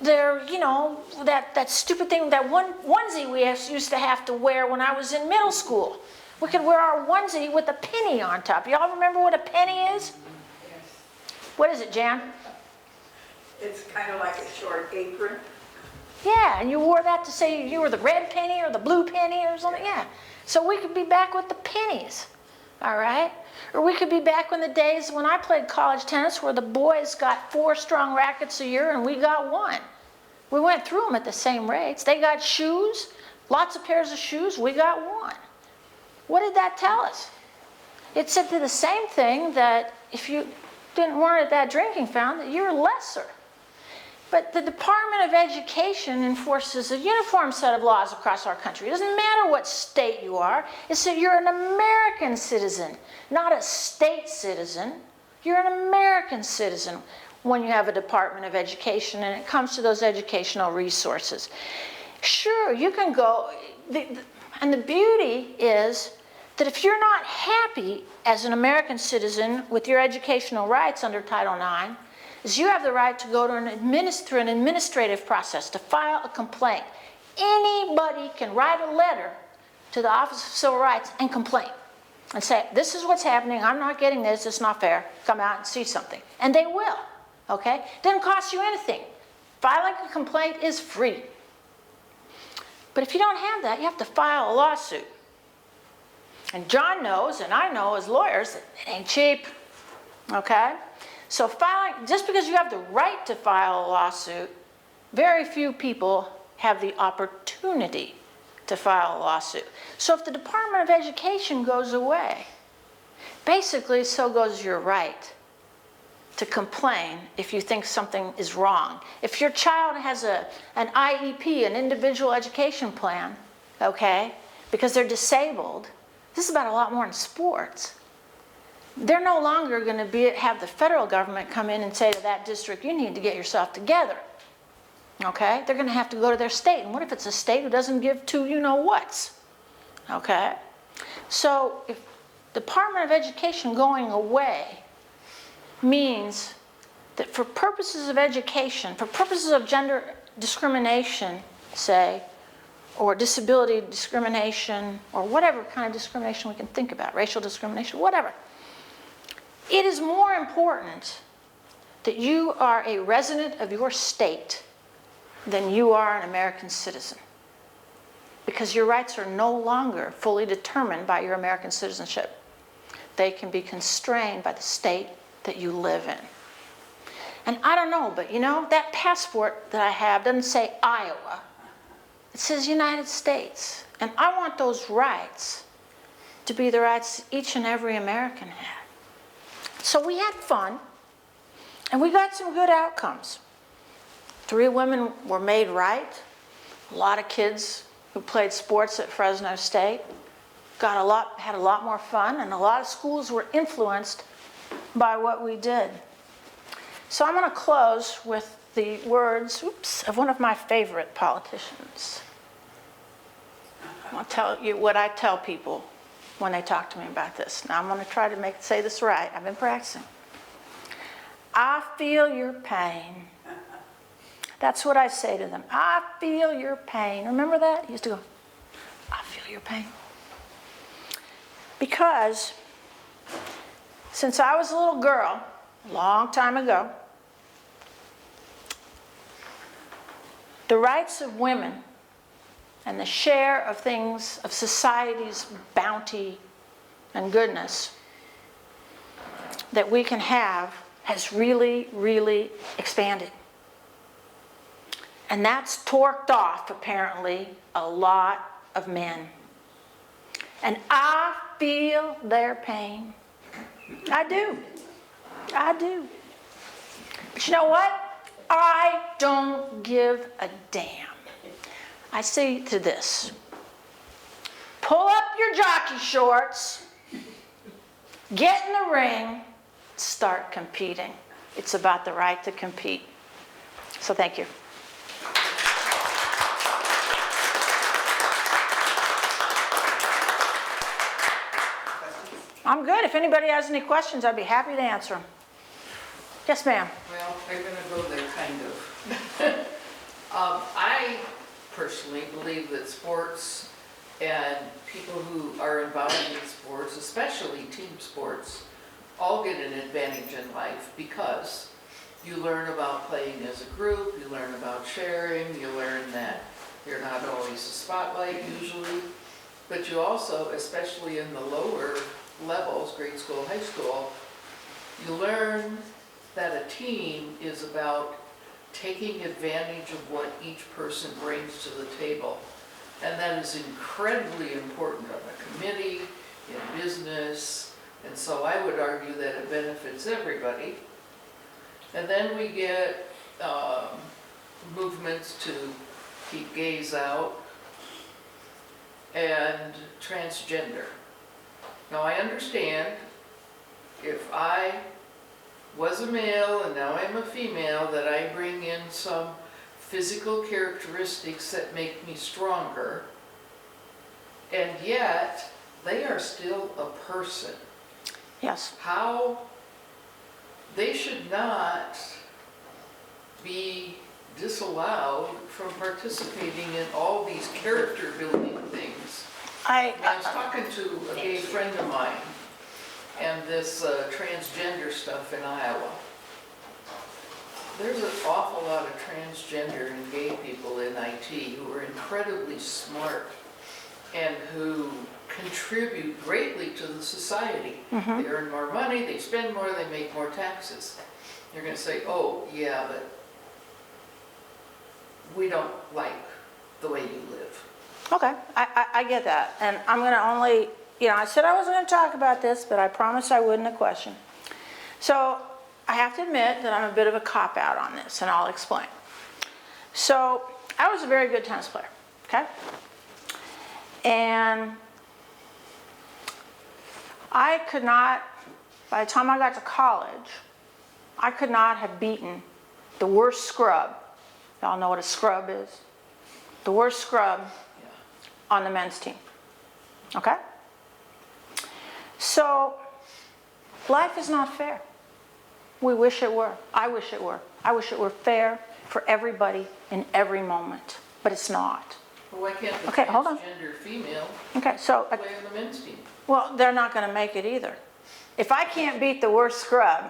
that stupid thing, that one onesie we used to have to wear when I was in middle school. We could wear our onesie with a penny on top. Y'all remember what a penny is? Yes. What is it, Jan? It's kind of like a short apron. Yeah, and you wore that to say you were the red penny or the blue penny or something. Yeah. So we could be back with the pennies, all right? Or we could be back in the days when I played college tennis where the boys got 4 strong rackets a year and we got 1. We went through them at the same rates. They got shoes, lots of pairs of shoes. We got 1. What did that tell us? It said the same thing, that if you weren't at that drinking fountain, that you're lesser. But the Department of Education enforces a uniform set of laws across our country. It doesn't matter what state you are. It's that you're an American citizen, not a state citizen. You're an American citizen when you have a Department of Education and it comes to those educational resources. Sure, you can go, and the beauty is that if you're not happy as an American citizen with your educational rights under Title IX, is you have the right to go to through an administrative process to file a complaint. Anybody can write a letter to the Office of Civil Rights and complain and say, this is what's happening, I'm not getting this, it's not fair, come out and see something. And they will, okay? Doesn't cost you anything. Filing a complaint is free. But if you don't have that, you have to file a lawsuit. And John knows, and I know as lawyers, that it ain't cheap, okay? So filing, just because you have the right to file a lawsuit, very few people have the opportunity to file a lawsuit. So if the Department of Education goes away, basically so goes your right to complain if you think something is wrong. If your child has an IEP, an individual education plan, okay, because they're disabled, this is about a lot more in sports. They're no longer going to have the federal government come in and say to that district, you need to get yourself together. Okay? They're going to have to go to their state. And what if it's a state who doesn't give two you-know-whats? Okay? So if Department of Education going away means that for purposes of education, for purposes of gender discrimination, say, or disability discrimination, or whatever kind of discrimination we can think about, racial discrimination, whatever, it is more important that you are a resident of your state than you are an American citizen. Because your rights are no longer fully determined by your American citizenship. They can be constrained by the state that you live in. And I don't know, but you know, that passport that I have doesn't say Iowa. It says United States. And I want those rights to be the rights each and every American has. So we had fun, and we got some good outcomes. 3 women were made right. A lot of kids who who played sports at Fresno State had a lot more fun, and a lot of schools were influenced by what we did. So I'm going to close with the words, of one of my favorite politicians. I'll tell you what I tell people when they talk to me about this. Now I'm going to try to say this right. I've been practicing. I feel your pain. That's what I say to them. I feel your pain. Remember that? He used to go, I feel your pain. Because since I was a little girl, a long time ago, the rights of women and the share of things, of society's bounty and goodness that we can have has really, really expanded. And that's torqued off, apparently, a lot of men. And I feel their pain. I do. I do. But you know what? I don't give a damn. I say to this, pull up your jockey shorts, get in the ring, start competing. It's about the right to compete. So thank you. I'm good. If anybody has any questions, I'd be happy to answer them. Yes, ma'am. Well, they're going to go there, kind of. I personally believe that sports and people who are involved in sports, especially team sports, all get an advantage in life because you learn about playing as a group, you learn about sharing, you learn that you're not always the spotlight usually, but you also, especially in the lower levels, grade school, high school, you learn that a team is about taking advantage of what each person brings to the table. And that is incredibly important on a committee, in business, and so I would argue that it benefits everybody. And then we get movements to keep gays out and transgender. Now I understand if I was a male and now I'm a female that I bring in some physical characteristics that make me stronger, and yet they are still a person. Yes. How they should not be disallowed from participating in all these character building things. I was talking to a gay friend of mine and this transgender stuff in Iowa. There's an awful lot of transgender and gay people in IT who are incredibly smart and who contribute greatly to the society. Mm-hmm. They earn more money, they spend more, they make more taxes. You're going to say, oh yeah, but we don't like the way you live. Okay, I get that. And I'm going to only, I said I wasn't going to talk about this, but I promised I would in a question. So I have to admit that I'm a bit of a cop-out on this, and I'll explain. So I was a very good tennis player, okay? And I could not, by the time I got to college, I could not have beaten the worst scrub. Y'all know what a scrub is? The worst scrub on the men's team, okay? So life is not fair. We wish it were. I wish it were. I wish it were fair for everybody in every moment, but it's not. Well, why can't the transgender female play on the men's team? Well, they're not going to make it either. If I can't beat the worst scrub,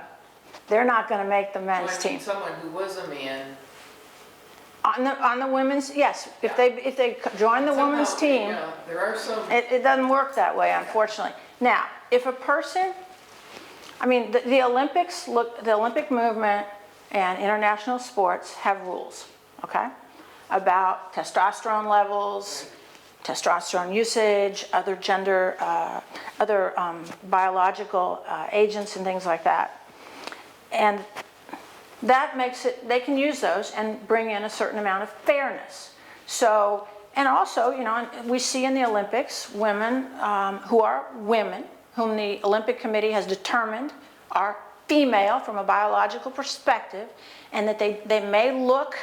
they're not going to make the men's team. Someone who was a man. On the women's, yes. If they join the women's team, there are some. It doesn't work that way, unfortunately. Now, if a person, the Olympics, the Olympic movement and international sports have rules, okay, about testosterone levels, testosterone usage, other gender, biological agents and things like that. And that makes it, they can use those and bring in a certain amount of fairness. So, And also, you know, we see in the Olympics women who are women, whom the Olympic Committee has determined are female from a biological perspective, and that they may look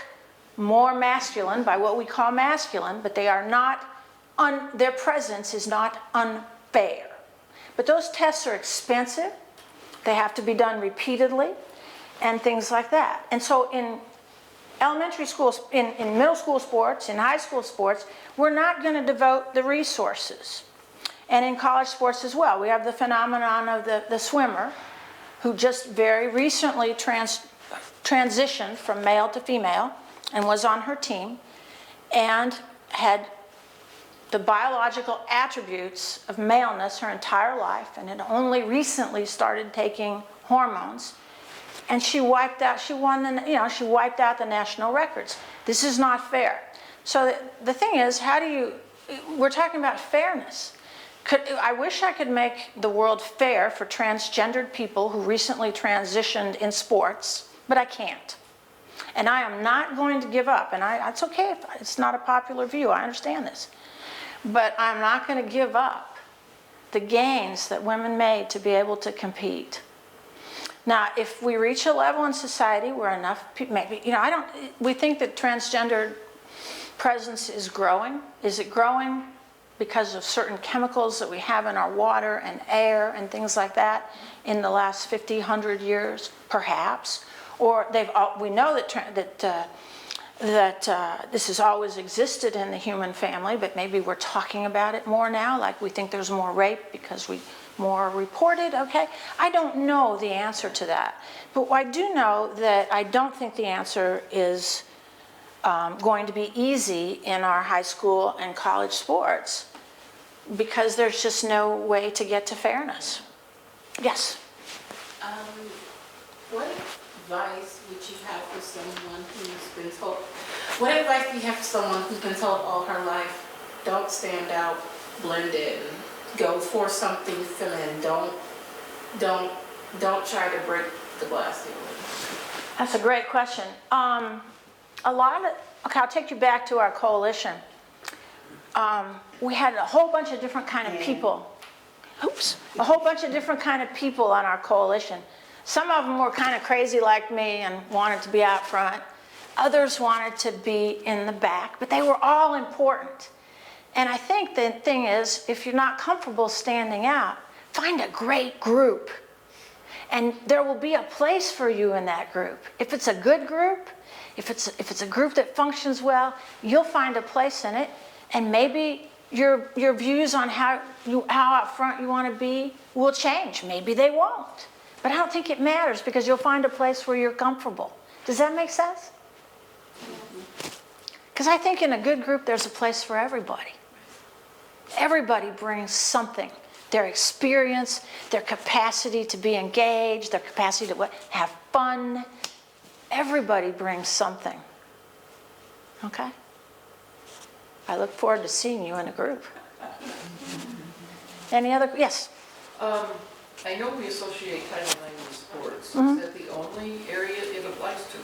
more masculine by what we call masculine, but they are not, their presence is not unfair. But those tests are expensive. They have to be done repeatedly and things like that. And so in elementary schools, in middle school sports, in high school sports, we're not going to devote the resources. And in college sports as well. We have the phenomenon of the swimmer who just very recently transitioned from male to female and was on her team and had the biological attributes of maleness her entire life and had only recently started taking hormones. And she wiped out, she wiped out the national records. This is not fair. So the thing is, we're talking about fairness. I wish I could make the world fair for transgendered people who recently transitioned in sports, but I can't. And I am not going to give up. And it's okay if it's not a popular view, I understand this. But I'm not going to give up the gains that women made to be able to compete. Now, if we reach a level in society where enough people, maybe, you know, we think that transgender presence is growing. Is it growing because of certain chemicals that we have in our water and air and things like that in the last 50, 100 years? Perhaps. Or we know that this has always existed in the human family, but maybe we're talking about it more now, like we think there's more rape because more reported, okay? I don't know the answer to that. But I do know that I don't think the answer is going to be easy in our high school and college sports because there's just no way to get to fairness. Yes? What advice would you have for someone who's been told, what advice do you have for someone who's been told all her life, don't stand out, blend in, go for something feminine, don't try to break the glass ceiling? That's a great question. A lot of it, okay, I'll take you back to our coalition. We had a whole bunch of different kind of people. A whole bunch of different kind of people on our coalition. Some of them were kind of crazy like me and wanted to be out front. Others wanted to be in the back, but they were all important. And I think the thing is, if you're not comfortable standing out, find a great group. And there will be a place for you in that group. If it's a good group, if it's a group that functions well, you'll find a place in it. And maybe your views on how out front you want to be will change. Maybe they won't. But I don't think it matters because you'll find a place where you're comfortable. Does that make sense? Because I think in a good group, there's a place for everybody. Everybody brings something. Their experience, their capacity to be engaged, their capacity to have fun. Everybody brings something. Okay? I look forward to seeing you in a group. Any other? Yes? I know we associate Title IX with sports. Is that the only area it applies to?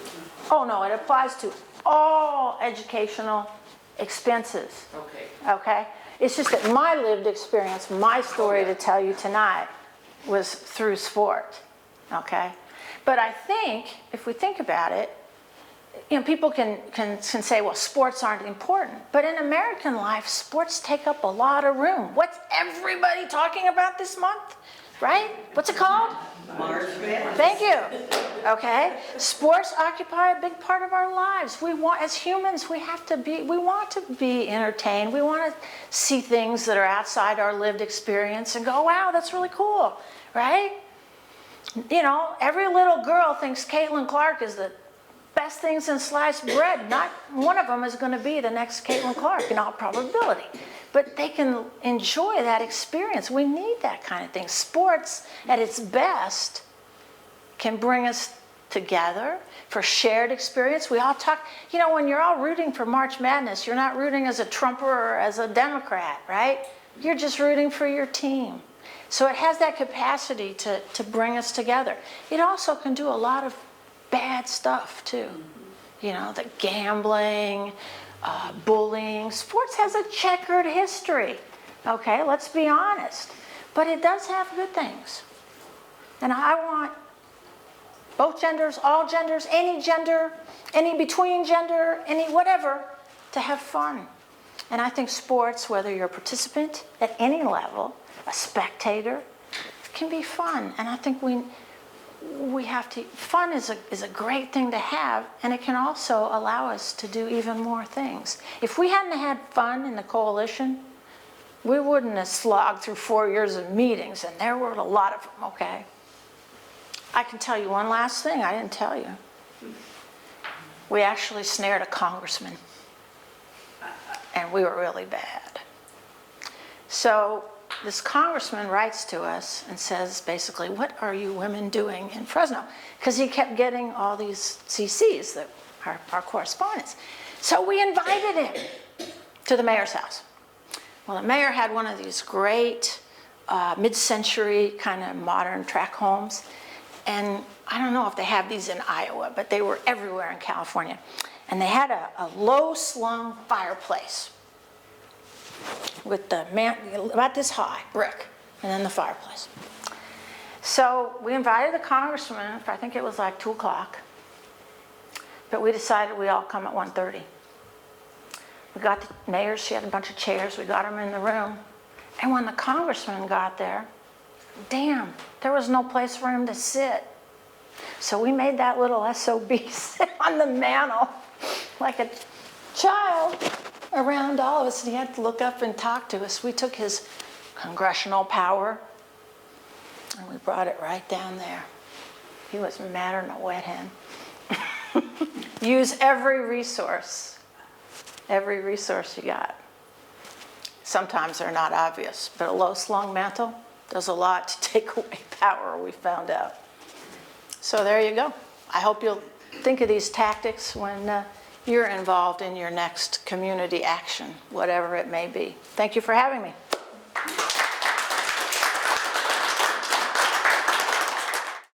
Oh, no, it applies to all educational expenses. Okay. Okay? It's just that my lived experience, my story to tell you tonight was through sport. Okay? But I think, if we think about it, you know, people can say, well, sports aren't important. But in American life, sports take up a lot of room. What's everybody talking about this month? Right? What's it called? March Madness. Thank you. Okay? Sports occupy a big part of our lives. As humans, we want to be entertained. We want to see things that are outside our lived experience and go, wow, that's really cool. Right? You know, every little girl thinks Caitlin Clark is the best thing since sliced bread. Not one of them is going to be the next Caitlin Clark in all probability. But they can enjoy that experience. We need that kind of thing. Sports, at its best, can bring us together for shared experience. We all talk, you know, when you're all rooting for March Madness, you're not rooting as a Trumper or as a Democrat, right? You're just rooting for your team. So it has that capacity to bring us together. It also can do a lot of bad stuff too. You know, the gambling, bullying. Sports has a checkered history, okay, let's be honest. But it does have good things. And I want both genders, all genders, any between gender, any whatever, to have fun. And I think sports, whether you're a participant at any level, a spectator, can be fun. And I think we have to, fun is a great thing to have, and it can also allow us to do even more things. If we hadn't had fun in the coalition, we wouldn't have slogged through 4 years of meetings, and there were a lot of them, okay? I can tell you one last thing I didn't tell you. We actually snared a congressman, and we were really bad. So this congressman writes to us and says, basically, what are you women doing in Fresno? Because he kept getting all these CCs, that our correspondents. So we invited him to the mayor's house. Well, the mayor had one of these great mid-century kind of modern tract homes. And I don't know if they have these in Iowa, but they were everywhere in California. And they had a low-slung fireplace with the about this high, brick, and then the fireplace. So we invited the congressman, I think it was like 2 o'clock, but we decided we all come at 1:30. We got the mayor, she had a bunch of chairs, we got them in the room, and when the congressman got there, damn, there was no place for him to sit. So we made that little SOB sit on the mantle like a child around all of us, and he had to look up and talk to us. We took his congressional power and we brought it right down there. He was madder than a wet hen. Use every resource you got. Sometimes they're not obvious, but a low-slung mantle does a lot to take away power, we found out. So there you go. I hope you'll think of these tactics when you're involved in your next community action, whatever it may be. Thank you for having me.